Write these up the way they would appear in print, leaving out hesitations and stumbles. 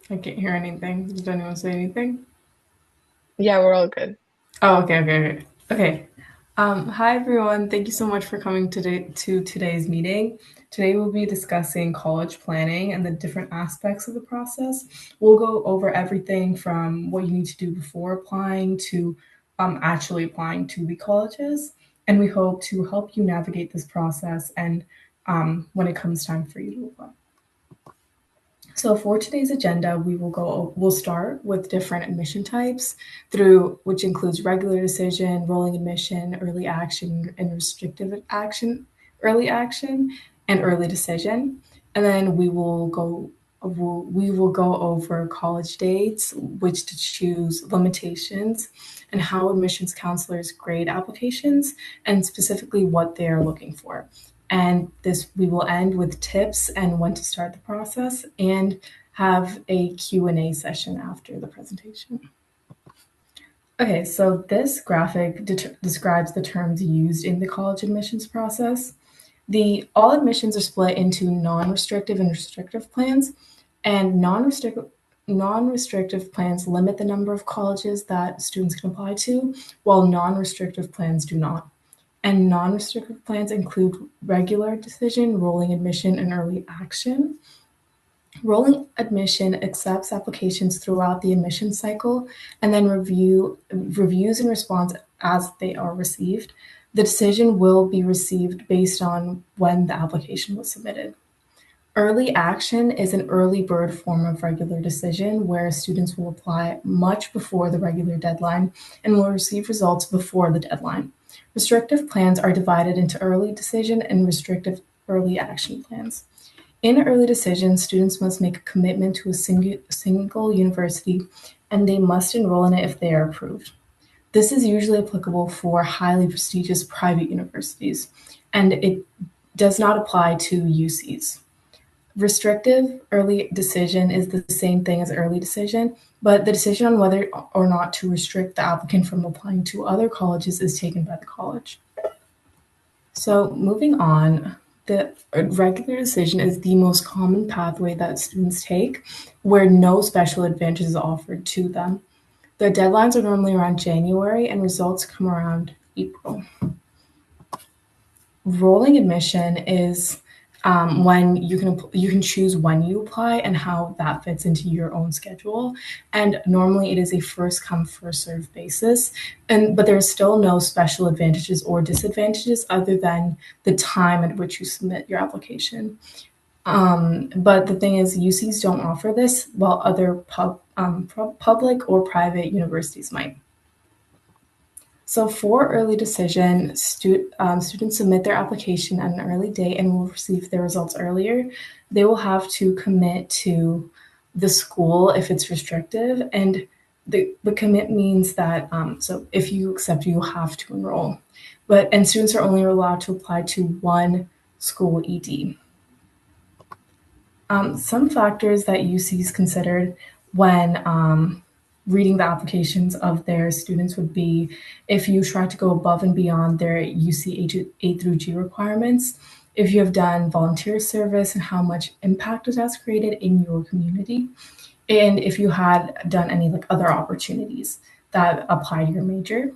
I can't hear anything. Did anyone say anything? Yeah, we're all good. Oh, okay. Hi everyone. Thank you so much for coming to today's meeting. Today we'll be discussing college planning and the different aspects of the process. We'll go over everything from what you need to do before applying to actually applying to the colleges. And we hope to help you navigate this process and when it comes time for you to apply. So for today's agenda, we'll start with different admission types through which includes regular decision, rolling admission, early action, and restrictive action, early action, and early decision. And then we will go over college dates, which to choose, limitations, and how admissions counselors grade applications, and specifically what they are looking for. And this we will end with tips and when to start the process and have a Q&A session after the presentation. Okay, so this graphic describes the terms used in the college admissions process. The all admissions are split into non-restrictive and restrictive plans, and non-restrictive plans limit the number of colleges that students can apply to, while non-restrictive plans do not. And non-restrictive plans include regular decision, rolling admission, and early action. Rolling admission accepts applications throughout the admission cycle and then reviews and responds as they are received. The decision will be received based on when the application was submitted. Early action is an early bird form of regular decision where students will apply much before the regular deadline and will receive results before the deadline. Restrictive plans are divided into early decision and restrictive early action plans. In early decision, students must make a commitment to a single university and they must enroll in it if they are approved. This is usually applicable for highly prestigious private universities, and it does not apply to UCs. Restrictive early decision is the same thing as early decision, but the decision on whether or not to restrict the applicant from applying to other colleges is taken by the college. So, moving on, the regular decision is the most common pathway that students take where no special advantage is offered to them. The deadlines are normally around January and results come around April. Rolling admission is when you can choose when you apply and how that fits into your own schedule. And normally it is a first come first serve basis. And but there's still no special advantages or disadvantages other than the time at which you submit your application. But the thing is, UCs don't offer this, while other public or private universities might. So for early decision, students submit their application at an early date and will receive their results earlier. They will have to commit to the school if it's restrictive, and the commit means that so if you accept, you have to enroll. And students are only allowed to apply to one school ED. Some factors that UCs considered when reading the applications of their students would be if you try to go above and beyond their UC A through G requirements, if you have done volunteer service and how much impact it has created in your community, and if you had done any like other opportunities that apply to your major.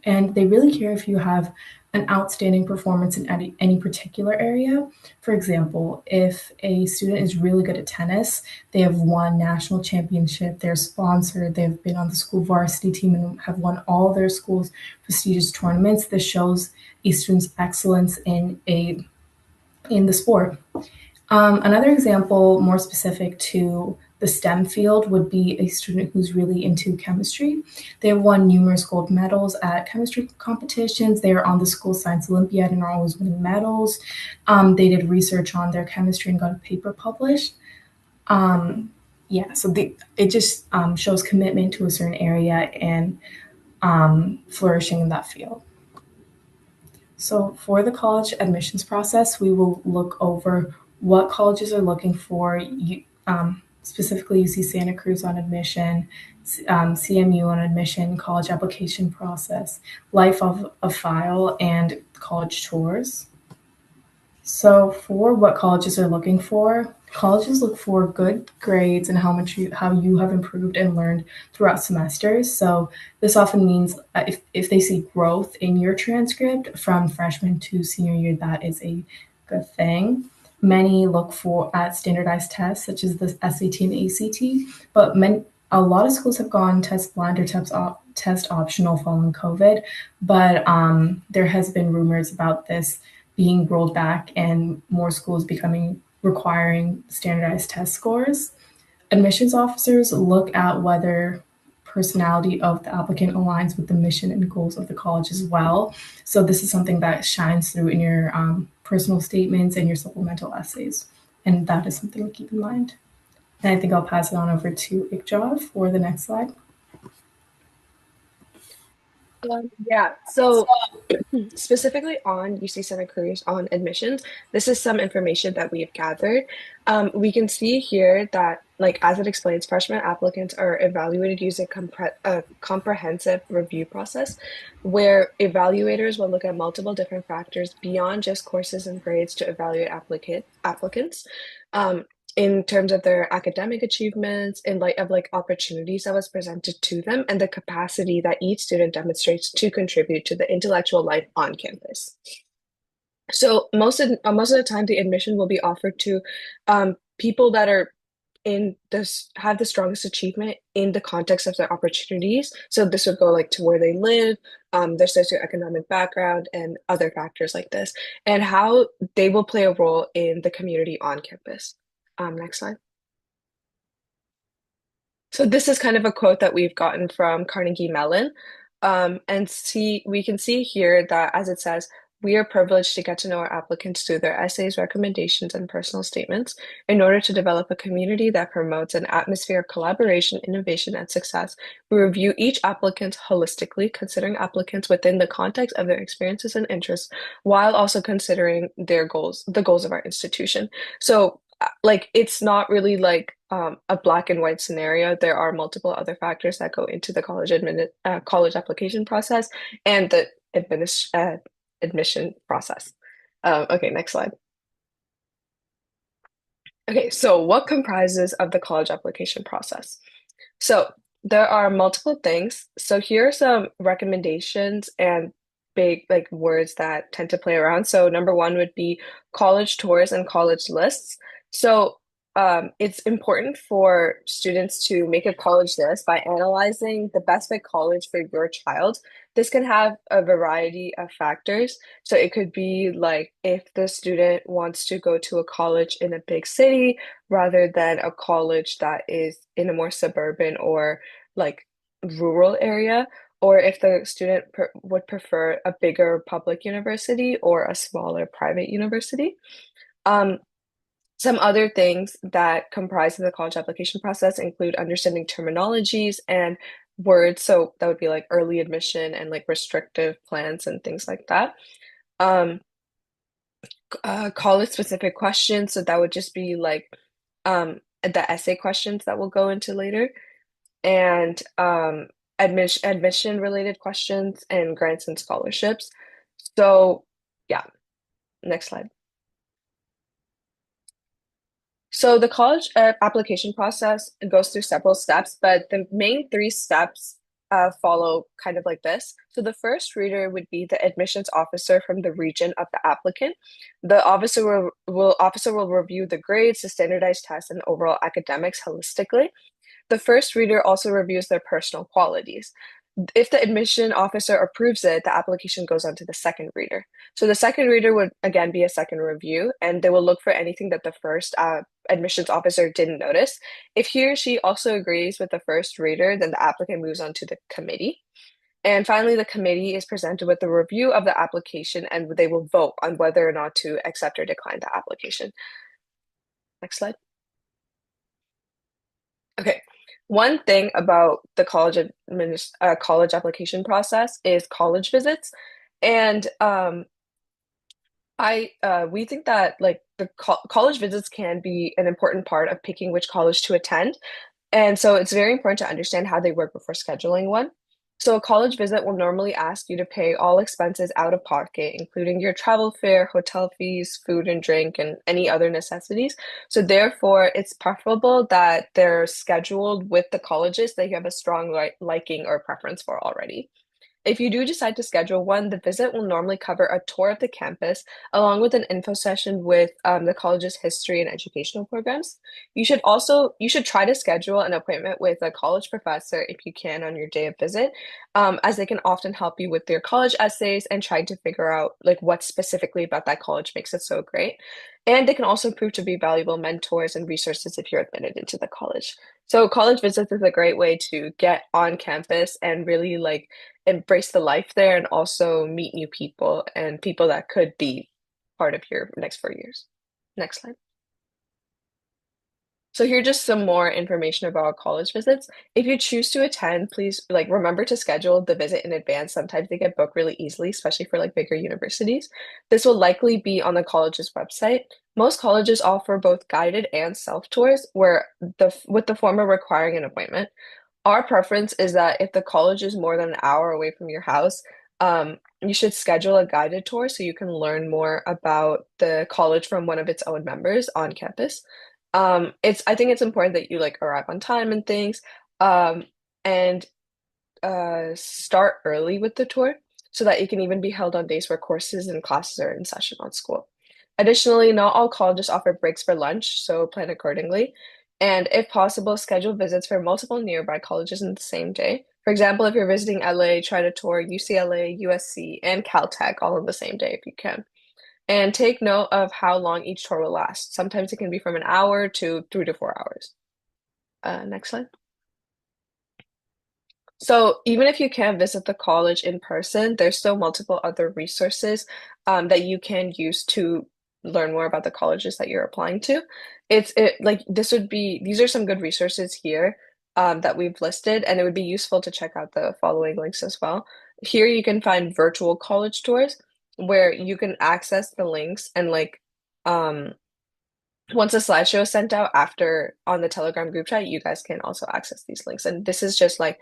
And they really care if you have an outstanding performance in any particular area. For example, if a student is really good at tennis, they have won national championship, they're sponsored, they've been on the school varsity team and have won all their school's prestigious tournaments. This shows a student's excellence in the sport. Another example, more specific to the STEM field, would be a student who's really into chemistry. They have won numerous gold medals at chemistry competitions. They are on the school science Olympiad and are always winning medals. They did research on their chemistry and got a paper published. Yeah, so it just shows commitment to a certain area and flourishing in that field. So for the college admissions process, we will look over what colleges are looking for, specifically UC Santa Cruz on admission, CMU on admission, college application process, life of a file, and college tours. So for what colleges are looking for, Colleges look for good grades and how you have improved and learned throughout semesters. So this often means if they see growth in your transcript from freshman to senior year, that is a good thing. Many look for at standardized tests such as the SAT and ACT, but a lot of schools have gone test blind or test optional following COVID. But there has been rumors about this being rolled back and more schools becoming requiring standardized test scores. Admissions officers look at whether personality of the applicant aligns with the mission and goals of the college as well. So this is something that shines through in your personal statements and your supplemental essays. And that is something to keep in mind. And I think I'll pass it on over to Ikjav for the next slide. Yeah, so specifically on UC Santa Cruz on admissions, this is some information that we've gathered. We can see here that, like as it explains, freshman applicants are evaluated using a comprehensive review process where evaluators will look at multiple different factors beyond just courses and grades to evaluate applicants. Um, in terms of their academic achievements, in light of like opportunities that was presented to them, and the capacity that each student demonstrates to contribute to the intellectual life on campus. So most of the time, the admission will be offered to people that are in this have the strongest achievement in the context of their opportunities. So this would go like to where they live, their socioeconomic background, and other factors like this, and how they will play a role in the community on campus. Next slide. So this is kind of a quote that we've gotten from Carnegie Mellon. And we can see here that as it says, we are privileged to get to know our applicants through their essays, recommendations, and personal statements in order to develop a community that promotes an atmosphere of collaboration, innovation, and success. We review each applicant holistically, considering applicants within the context of their experiences and interests, while also considering their goals, the goals of our institution. So like it's not really like a black and white scenario. There are multiple other factors that go into the college application process and the admission process. Okay, next slide. Okay, so what comprises of the college application process? So there are multiple things. So here are some recommendations and big like words that tend to play around. So number one would be college tours and college lists. So it's important for students to make a college list by analyzing the best fit college for your child. This can have a variety of factors. So it could be like if the student wants to go to a college in a big city rather than a college that is in a more suburban or like rural area, or if the student would prefer a bigger public university or a smaller private university. Um, some other things that comprise of the college application process include understanding terminologies and words. So that would be like early admission and like restrictive plans and things like that. Um, college specific questions. So that would just be like the essay questions that we'll go into later, and admission related questions and grants and scholarships. So yeah, next slide. So the college application process goes through several steps, but the main three steps follow kind of like this. So the first reader would be the admissions officer from the region of the applicant. The officer will review the grades, the standardized tests, and overall academics holistically. The first reader also reviews their personal qualities. If the admission officer approves it, the application goes on to the second reader. So the second reader would again be a second review, and they will look for anything that the first admissions officer didn't notice. If he or she also agrees with the first reader, then the applicant moves on to the committee. And finally, the committee is presented with a review of the application, and they will vote on whether or not to accept or decline the application. Next slide. Okay. One thing about the college application process is college visits, and we think that like the college visits can be an important part of picking which college to attend, and so it's very important to understand how they work before scheduling one. So a college visit will normally ask you to pay all expenses out of pocket, including your travel fare, hotel fees, food and drink, and any other necessities. So therefore, it's preferable that they're scheduled with the colleges that you have a strong liking or preference for already. If you do decide to schedule one, the visit will normally cover a tour of the campus along with an info session with the college's history and educational programs. You should try to schedule an appointment with a college professor if you can on your day of visit, as they can often help you with your college essays and try to figure out like what specifically about that college makes it so great. And they can also prove to be valuable mentors and resources if you're admitted into the college. So college visits is a great way to get on campus and really like embrace the life there and also meet new people and people that could be part of your next 4 years. Next slide. So here are just some more information about college visits. If you choose to attend, please like remember to schedule the visit in advance. Sometimes they get booked really easily, especially for like bigger universities. This will likely be on the college's website. Most colleges offer both guided and self tours, where the former requiring an appointment. Our preference is that if the college is more than an hour away from your house, you should schedule a guided tour so you can learn more about the college from one of its own members on campus. I think it's important that you like arrive on time and things, um, and start early with the tour so that it can even be held on days where courses and classes are in session on school. Additionally, not all colleges offer breaks for lunch, so plan accordingly. And if possible, schedule visits for multiple nearby colleges in the same day. For example, if you're visiting LA, try to tour UCLA, USC, and Caltech all in the same day if you can. And take note of how long each tour will last. Sometimes it can be from an hour to 3 to 4 hours. Next slide. So even if you can't visit the college in person, there's still multiple other resources that you can use to learn more about the colleges that you're applying to. Like these are some good resources here that we've listed, and it would be useful to check out the following links as well. Here you can find virtual college tours where you can access the links and like um, once a slideshow is sent out after on the Telegram group chat, you guys can also access these links. And this is just like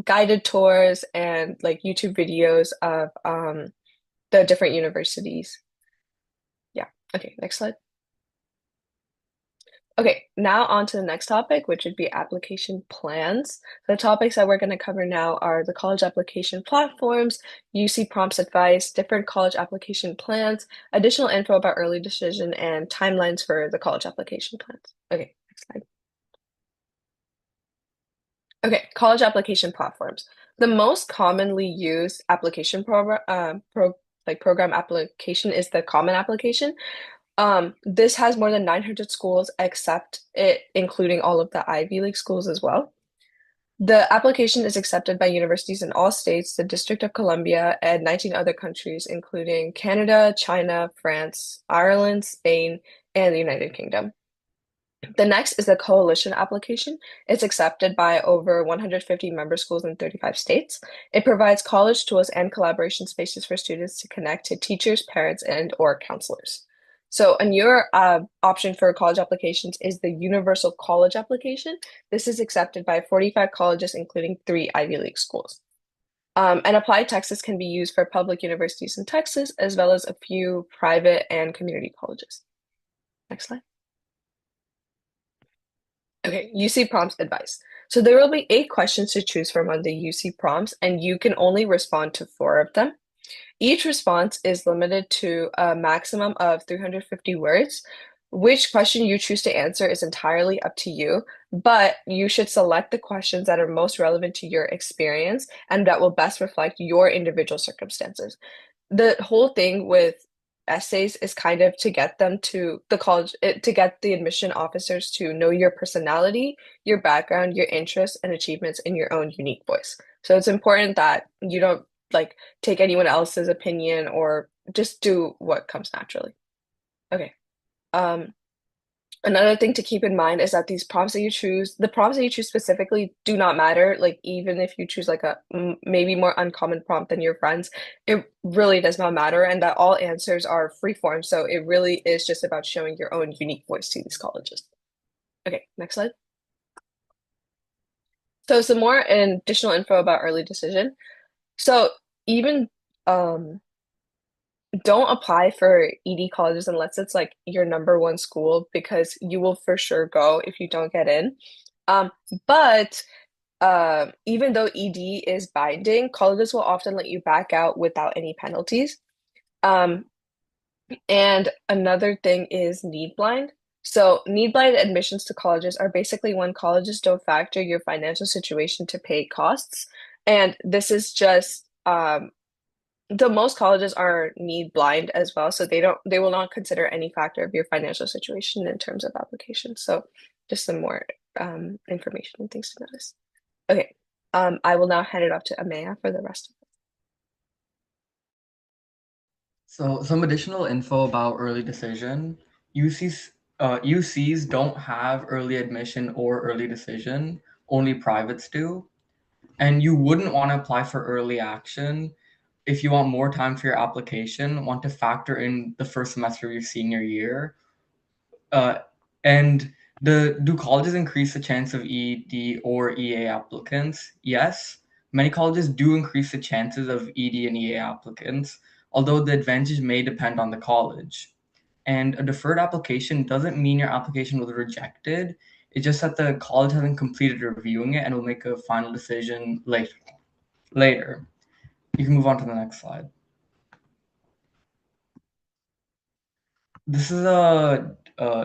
guided tours and like YouTube videos of the different universities. Yeah. Okay, next slide. Okay, now on to the next topic, which would be application plans. The topics that we're going to cover now are the college application platforms, UC prompts advice, different college application plans, additional info about early decision, and timelines for the college application plans. Okay, next slide. Okay, college application platforms. The most commonly used application program application is the Common Application. This has more than 900 schools, except it including all of the Ivy League schools as well. The application is accepted by universities in all states, the District of Columbia, and 19 other countries, including Canada, China, France, Ireland, Spain, and the United Kingdom. The next is the coalition application. It's accepted by over 150 member schools in 35 states. It provides college tools and collaboration spaces for students to connect to teachers, parents, and or counselors. So a newer option for college applications is the Universal College Application. This is accepted by 45 colleges, including 3 Ivy League schools. And Applied Texas can be used for public universities in Texas, as well as a few private and community colleges. Next slide. Okay, UC prompts advice. So there will be 8 questions to choose from on the UC prompts, and you can only respond to 4 of them. Each response is limited to a maximum of 350 words. Which question you choose to answer is entirely up to you, but you should select the questions that are most relevant to your experience and that will best reflect your individual circumstances. The whole thing with essays is kind of to get them to the college, to get the admission officers to know your personality, your background, your interests, and achievements in your own unique voice. So it's important that you don't like take anyone else's opinion or just do what comes naturally. Okay. Um, Another thing to keep in mind is that the prompts that you choose specifically do not matter. Like even if you choose like a maybe more uncommon prompt than your friends, it really does not matter, and that all answers are free form. So it really is just about showing your own unique voice to these colleges. Okay, next slide. So some more additional info about early decision. So even um, don't apply for ED colleges unless it's like your number one school because you will for sure go if you don't get in. Um, but even though ED is binding, colleges will often let you back out without any penalties. Um, and another thing is need blind. So, need blind admissions to colleges are basically when colleges don't factor your financial situation to pay costs. And this is just the most colleges are need blind as well, so they will not consider any factor of your financial situation in terms of application. So, just some more information and things to notice. Okay, I will now hand it off to Amaya for the rest of it. So some additional info about early decision. UCs, UCs don't have early admission or early decision, only privates do. And you wouldn't want to apply for early action if you want more time for your application, want to factor in the first semester of your senior year. Uh, and do colleges increase the chance of ED or EA applicants? Yes, many colleges do increase the chances of ED and EA applicants, although the advantage may depend on the college. And a deferred application doesn't mean your application was rejected. It's just that the college hasn't completed reviewing it and will make a final decision later. You can move on to the next slide. This is a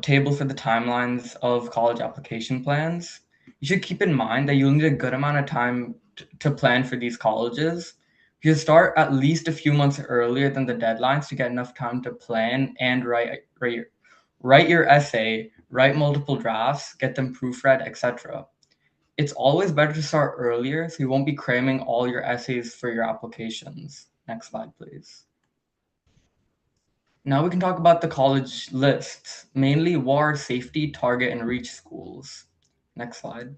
table for the timelines of college application plans. You should keep in mind that you'll need a good amount of time to plan for these colleges. You should start at least a few months earlier than the deadlines to get enough time to plan and write your essay, write multiple drafts, get them proofread, etc. It's always better to start earlier so you won't be cramming all your essays for your applications. Next slide, please. Now we can talk about the college lists, mainly WAR, safety, target, and reach schools. Next slide.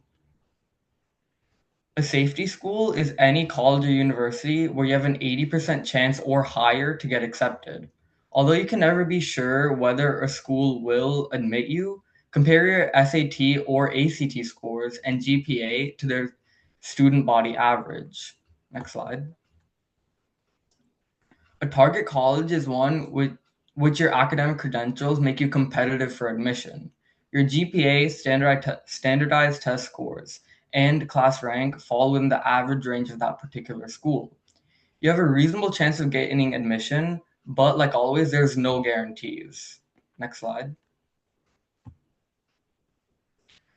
A safety school is any college or university where you have an 80% chance or higher to get accepted. Although you can never be sure whether a school will admit you, compare your SAT or ACT scores and GPA to their student body average. Next slide. A target college is one with which your academic credentials make you competitive for admission. Your GPA, standardized test scores, and class rank fall within the average range of that particular school. You have a reasonable chance of gaining admission, but like always, there's no guarantees. Next slide.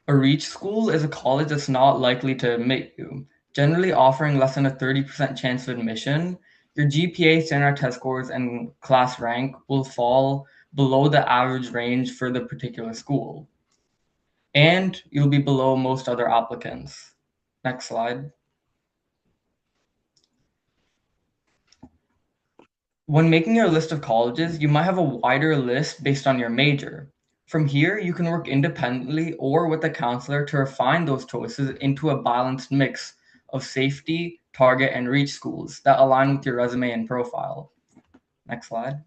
A reach school is a college that's not likely to admit you, generally offering less than a 30% chance of admission. Your GPA, standard test scores, and class rank will fall below the average range for the particular school. And you'll be below most other applicants. Next slide. When making your list of colleges, you might have a wider list based on your major. From here, you can work independently or with a counselor to refine those choices into a balanced mix of safety, target, and reach schools that align with your resume and profile. Next slide.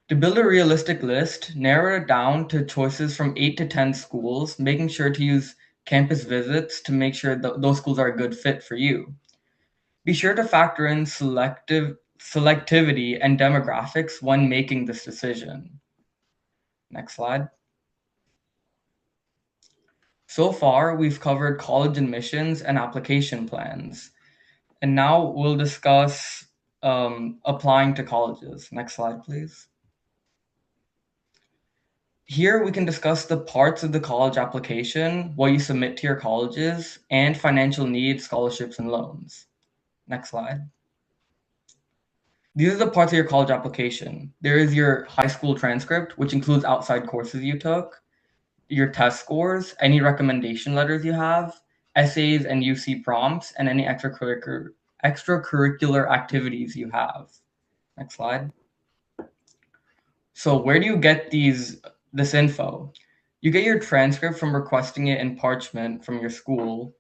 To build a realistic list, narrow it down to choices from 8 to 10 schools, making sure to use campus visits to make sure that those schools are a good fit for you. Be sure to factor in selectivity and demographics when making this decision. Next slide. So far, we've covered college admissions and application plans. And now we'll discuss applying to colleges. Next slide, please. Here we can discuss the parts of the college application, what you submit to your colleges, and financial needs, scholarships, and loans. Next slide. These are the parts of your college application. There is your high school transcript, which includes outside courses you took, your test scores, any recommendation letters you have, essays and UC prompts, and any extracurricular activities you have. Next slide. So where do you get this info? You get your transcript from requesting it in parchment from your school.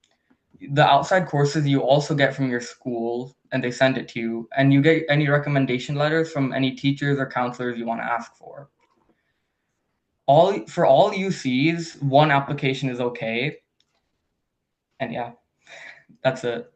The outside courses you also get from your school and they send it to you, and you get any recommendation letters from any teachers or counselors you want to ask for. For all UCs, one application is okay. And yeah, that's it.